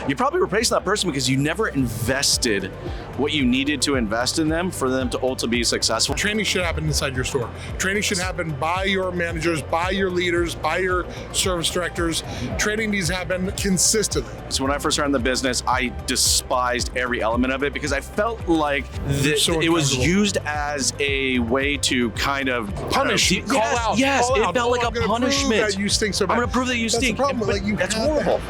You probably replaced that person because you never invested what you needed to invest in them for them to ultimately be successful. Training should happen inside your store. Training should happen by your managers, by your leaders, by your service directors. Training needs to happen consistently. So when I first started in the business, I despised every element of it because I felt like it was used as a way to kind of punish, call out. Yes, call it out. felt like a punishment. That you stink so bad. I'm going to prove that you stink. That's the problem. Like, that's horrible.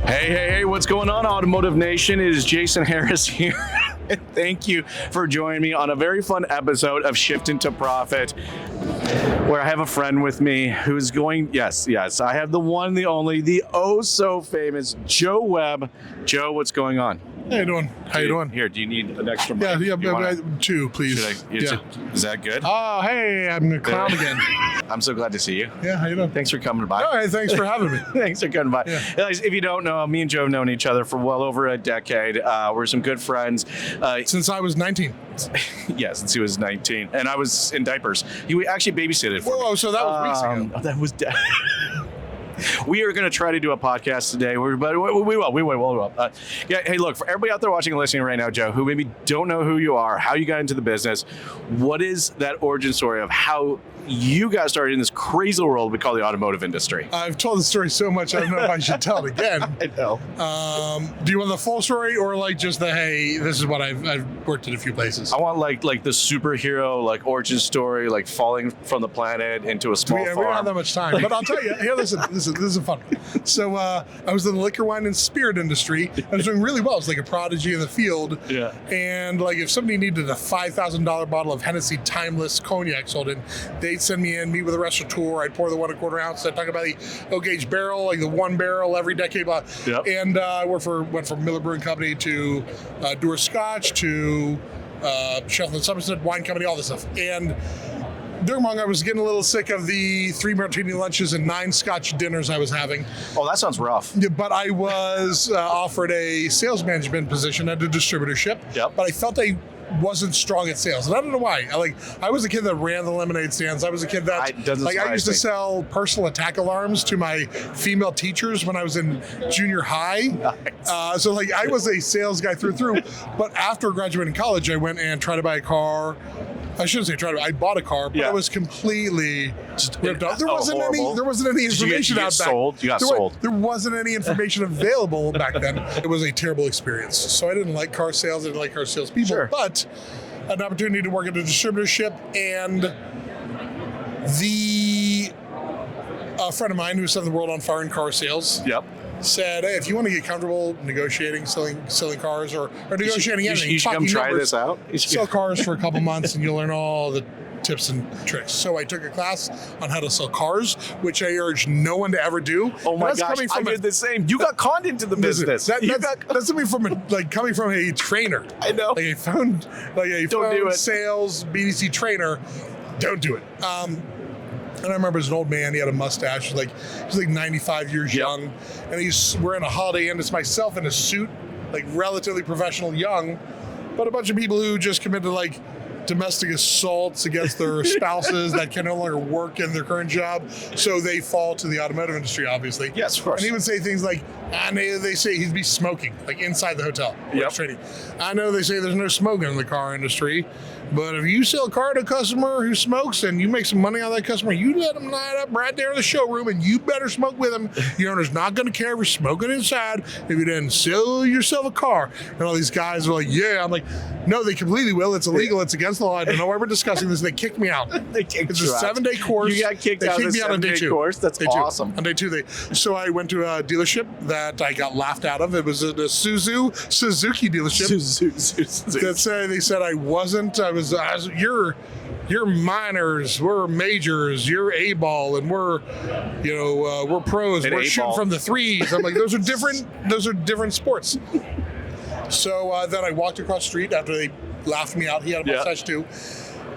Hey, what's going on, Automotive Nation? It is Jason Harris here. And thank you for joining me on a very fun episode of Shifting to Profit, where I have a friend with me who's going, yes, I have the one, the only, the oh so famous Joe Webb. Joe, what's going on? How you doing? How you doing? Here, do you need an extra mic? Yeah, two, please. Is that good? Oh, hey, I'm the clown again. I'm so glad to see you. Yeah, how you doing? Thanks for coming by. All right, thanks for having me. Thanks for coming by. Yeah. Guys, if you don't know, me and Joe have known each other for well over a decade. We're some good friends. Since I was 19. Yeah, since he was 19. And I was in diapers. He actually babysitted for me. Whoa, so that was weeks ago. That was... We are going to try to do a podcast today, but we will. Hey, look, for everybody out there watching and listening right now, Joe, who maybe don't know who you are, how you got into the business, what is that origin story of how you got started in this crazy world we call the automotive industry? I've told the story so much, I don't know if I should tell it again. I know. Do you want the full story or like just the, hey, this is what I've worked in a few places? I want like the superhero, like origin story, like falling from the planet into a small farm. We don't have that much time, but I'll tell you, here, listen, this is a fun one. So I was in the liquor, wine, and spirit industry. I was doing really well. I was like a prodigy in the field. Yeah. And like if somebody needed a $5,000 bottle of Hennessy Timeless Cognac sold in, they'd send me in, meet with a restaurateur. I'd pour the 1 1/4 ounce. I'd talk about the O-gauge barrel, like the one barrel every decade. Yep. And I went from Miller Brewing Company to Doer Scotch to Sheffield Somerset Wine Company, all this stuff. And during long, I was getting a little sick of the 3 martini lunches and 9 Scotch dinners I was having. Oh, that sounds rough. Yeah, but I was offered a sales management position at a distributorship. Yep. But I felt I wasn't strong at sales, and I don't know why. I was a kid that ran the lemonade stands. I was a kid that I used to sell personal attack alarms to my female teachers when I was in junior high. Nice. So I was a sales guy through. But after graduating college, I went and tried to buy a car. I shouldn't say tried to. I bought a car, but it was completely ripped off. There wasn't any information out back. You got sold. There wasn't any information available back then. It was a terrible experience. So I didn't like car sales. I didn't like car salespeople. Sure. But an opportunity to work at a distributorship, and a friend of mine who set the world on fire in car sales. Yep. Said, hey, if you want to get comfortable negotiating, selling cars, or negotiating anything, you should come try this out. Sell cars for a couple months, and you'll learn all the tips and tricks. So I took a class on how to sell cars, which I urge no one to ever do. Oh my gosh, I did the same. You got conned into the business. That's coming from a trainer. I know. Like a phone sales BDC trainer. Don't do it. And I remember as an old man, he had a mustache, he was 95 years young, and we're in a Holiday Inn. It's myself in a suit, relatively professional, young, but a bunch of people who just committed domestic assaults against their spouses that can no longer work in their current job, so they fall to the automotive industry, obviously. Yes, of course. And he would say things like, they say he'd be smoking, inside the hotel. Yep. I know they say there's no smoking in the car industry, but if you sell a car to a customer who smokes and you make some money on that customer, you let them light up right there in the showroom, and you better smoke with them. Your owner's not going to care if you're smoking inside if you didn't sell yourself a car. And all these guys are like, yeah. I'm like, no, they completely will. It's illegal. It's against the law. I don't know why we're discussing this. They kicked me out. It's a 7-day course. You got kicked out of the 7-day course? That's awesome. On day 2, so I went to a dealership that I got laughed out of. It was a Suzuki dealership. They said I wasn't. You're minors, we're majors, you're A-ball, and we're pros. We're shooting from the threes. I'm like, those are different sports. So then I walked across the street after they laughed me out. He had a mustache too.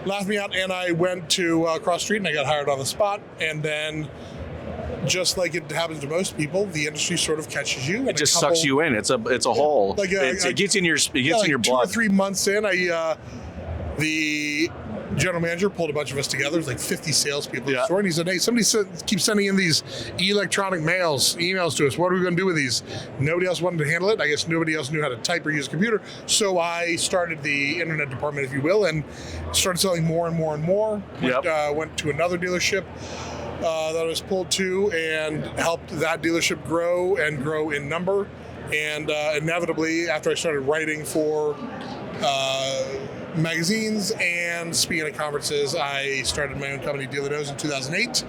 Laughed me out, and I went to cross the street, and I got hired on the spot. And then, just like it happens to most people, the industry sort of catches you. It just sucks you in. It's a hole. It gets in your blood. 2 or 3 months in, general manager pulled a bunch of us together. There's like 50 salespeople in the Yeah. store, and he said, "Hey, somebody keeps sending in these electronic emails to us. What are we going to do with these?" Nobody else wanted to handle it. I guess nobody else knew how to type or use a computer. So I started the internet department, if you will, and started selling more and more and more. Went to another dealership that I was pulled to and helped that dealership grow in number. And inevitably, after I started writing for magazines and speaking at conferences, I started my own company, Dealer Nose, in 2008.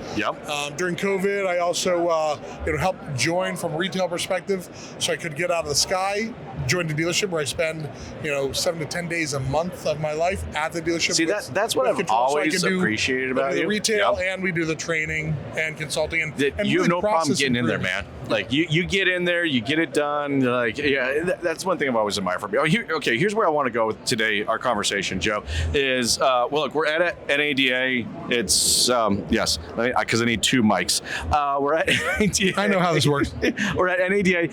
During COVID, I also helped join from a retail perspective, so I could get out of the sky. Joined a dealership where I spend 7 to 10 days a month of my life at the dealership. See, that's what I've always appreciated about you. The retail, and we do the training and consulting, and you really have no problem getting in there, man. Like you get in there, you get it done. Like that's one thing I've always admired from you. Here's where I want to go with today. Our conversation, Joe, is look, we're at NADA. It's yes, because I need two mics. We're at NADA. I know how this works. We're at NADA.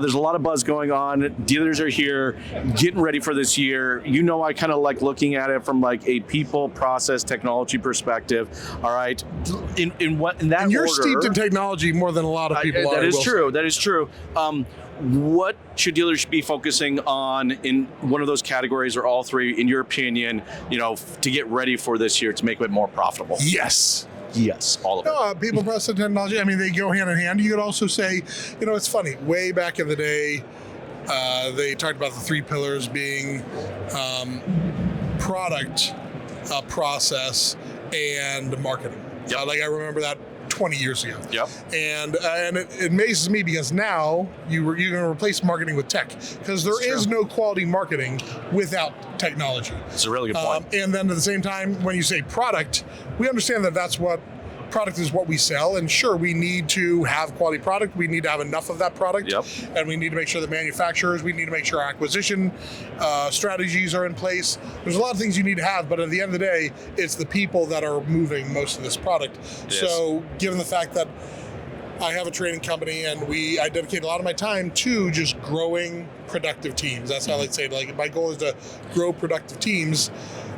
There's a lot of buzz going on. Dealers are here, getting ready for this year. I kind of like looking at it from like a people, process, technology perspective. All right, in that and you're order, steeped in technology more than a lot of people are. That is true. What should dealers be focusing on in one of those categories or all three, in your opinion, to get ready for this year to make it more profitable? Yes, all of it. People, process, and technology. I mean, they go hand in hand. You could also say, it's funny. Way back in the day, they talked about the three pillars being product, process, and marketing. I remember that 20 years ago. And it amazes me because now you're going to replace marketing with tech, because there is no quality marketing without technology. It's a really good point. And then at the same time, when you say product, we understand that that's what product is, what we sell, and sure, we need to have quality product. We need to have enough of that product, and we need to make sure the manufacturers, we need to make sure our acquisition strategies are in place. There's a lot of things you need to have, but at the end of the day, it's the people that are moving most of this product. So given the fact that I have a training company and I dedicate a lot of my time to just growing productive teams. That's how I like to say it. Like, my goal is to grow productive teams.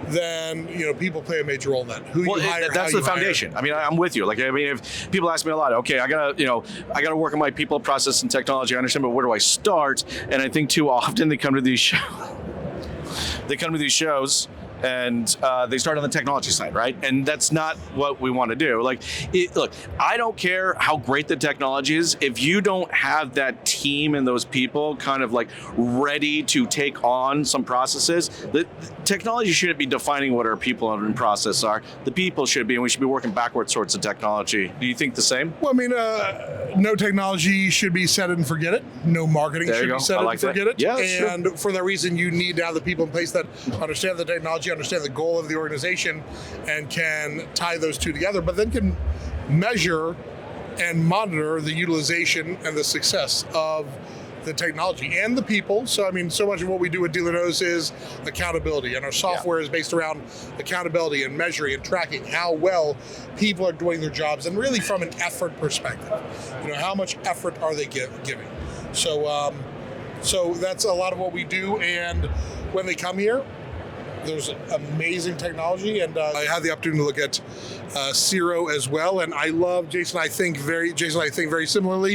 Then people play a major role in that. Who you hire, that's the foundation. I mean, I'm with you. If people ask me a lot, okay, I gotta work on my people, process, and technology. I understand, but where do I start? And I think too often they come to these shows. And they start on the technology side, right? And that's not what we want to do. Look, I don't care how great the technology is. If you don't have that team and those people kind of like ready to take on some processes, the technology shouldn't be defining what our people and process are. The people should be, and we should be working backwards towards the technology. Do you think the same? Well, I mean, no technology should be set it and forget it. No marketing should be set it and forget it. Yeah, and for that reason, you need to have the people in place that understand the technology, understand the goal of the organization, and can tie those two together, but then can measure and monitor the utilization and the success of the technology and the people. So, I mean, so much of what we do with Dealer Nose is accountability, and our software is based around accountability and measuring and tracking how well people are doing their jobs, and really from an effort perspective. How much effort are they giving? So that's a lot of what we do, and when they come here, there's amazing technology, and I had the opportunity to look at Siro as well, and I love Jason. I think very similarly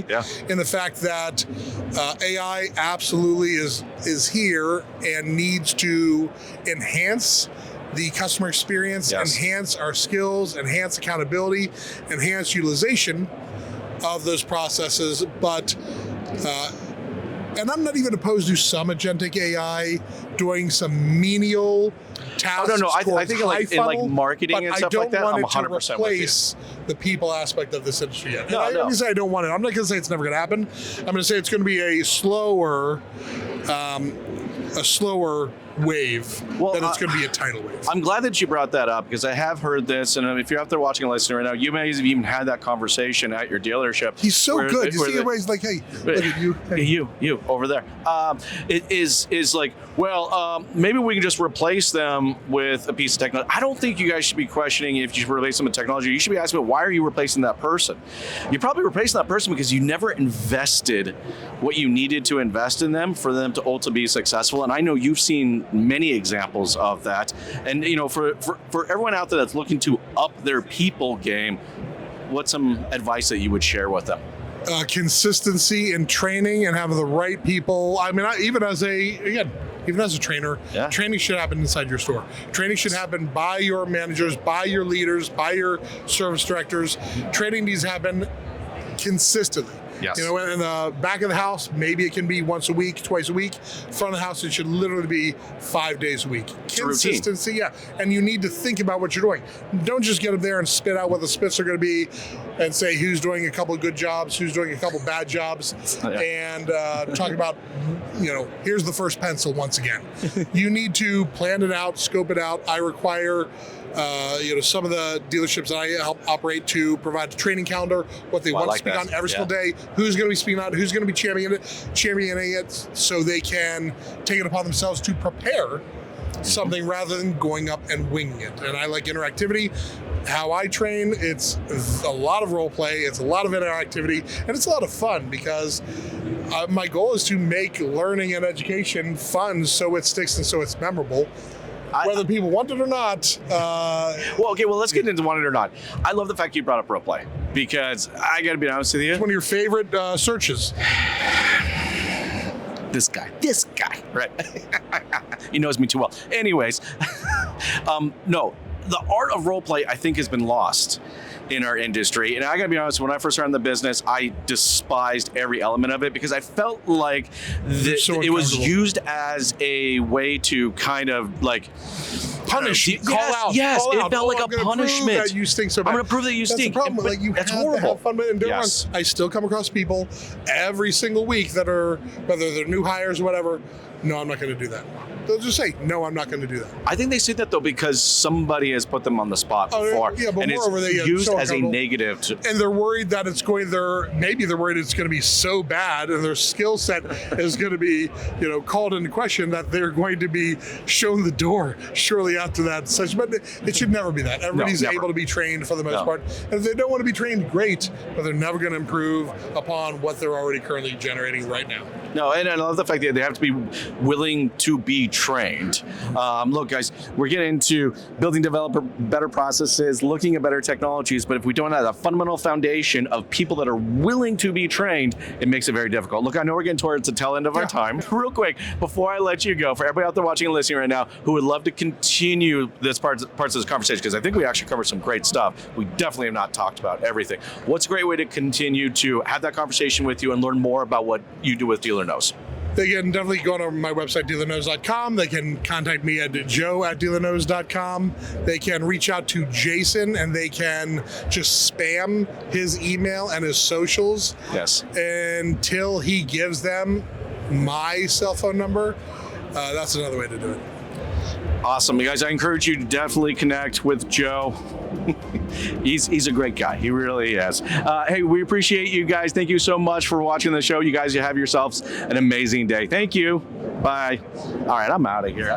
in the fact that AI absolutely is here and needs to enhance the customer experience, enhance our skills, enhance accountability, enhance utilization of those processes, but. And I'm not even opposed to some agentic AI doing some menial tasks. Oh, no. I think in marketing and stuff like that, I'm 100% with you. I don't want it to replace the people aspect of this industry yet. No. I'm going to say I don't want it. I'm not going to say it's never going to happen. I'm going to say it's going to be a slower wave than it's going to be a tidal wave. I'm glad that you brought that up, because I have heard this, and if you're out there watching and listening right now, you may have even had that conversation at your dealership. He's so good. You see, everybody's like, hey, look at you. Hey. You over there. It is like, well, maybe we can just replace them with a piece of technology. I don't think you guys should be questioning if you should replace them with technology. You should be asking, why are you replacing that person? You're probably replacing that person because you never invested what you needed to invest in them for them to ultimately be successful. And I know you've seen many examples of that. And for everyone out there that's looking to up their people game, what's some advice that you would share with them? Consistency in training and having the right people. I mean, even as a trainer, training should happen inside your store. Training should happen by your managers, by your leaders, by your service directors. Training needs to happen consistently. Yes. In the back of the house, maybe it can be once a week, twice a week. Front of the house, it should literally be 5 days a week. Consistency, yeah. And you need to think about what you're doing. Don't just get up there and spit out what the spits are going to be and say who's doing a couple of good jobs, who's doing a couple bad jobs, and talk about, here's the first pencil once again. You need to plan it out, scope it out. I require some of the dealerships that I help operate to provide a training calendar, what they want to speak on every single day, who's going to be speaking on, who's going to be championing it, so they can take it upon themselves to prepare something rather than going up and winging it. And I like interactivity. How I train, it's a lot of role play, it's a lot of interactivity, and it's a lot of fun because my goal is to make learning and education fun so it sticks and so it's memorable. Whether people want it or not. Let's get into want it or not. I love the fact you brought up role play because I got to be honest with you. It's one of your favorite searches. This guy, right? He knows me too well. Anyways, no, the art of role play I think has been lost in our industry. And I gotta be honest, when I first started in the business, I despised every element of it because I felt like it was used as a way to kind of like punish, it felt like a punishment. That you stink so bad. I'm gonna prove that you stink. That's the problem. That's have horrible. To have fun with it and do it. I still come across people every single week that are, whether they're new hires or whatever, no, I'm not gonna do that. They'll just say, no, I'm not going to do that. I think they say that, though, because somebody has put them on the spot before. Yeah, but and moreover, it's used as a negative. And they're worried that maybe they're worried it's going to be so bad and their skill set is going to be, called into question that they're going to be shown the door shortly after that session. But it should never be that. Everybody's able to be trained for the most part. And if they don't want to be trained, great, but they're never going to improve upon what they're already currently generating right now. No, and I love the fact that they have to be willing to be trained. Look, guys, we're getting into building better processes, looking at better technologies, but if we don't have a fundamental foundation of people that are willing to be trained, it makes it very difficult. Look, I know we're getting towards the tail end of our time. Real quick, before I let you go, for everybody out there watching and listening right now who would love to continue this parts of this conversation, because I think we actually covered some great stuff. We definitely have not talked about everything. What's a great way to continue to have that conversation with you and learn more about what you do with Dealer Knows? They can definitely go to my website, dealerknows.com. They can contact me at joe@dealerknows.com. They can reach out to Jason and they can just spam his email and his socials until he gives them my cell phone number. That's another way to do it. Awesome. You guys, I encourage you to definitely connect with Joe. He's a great guy. He really is. Hey, we appreciate you guys. Thank you so much for watching the show. You guys, you have yourselves an amazing day. Thank you. Bye. All right, I'm out of here.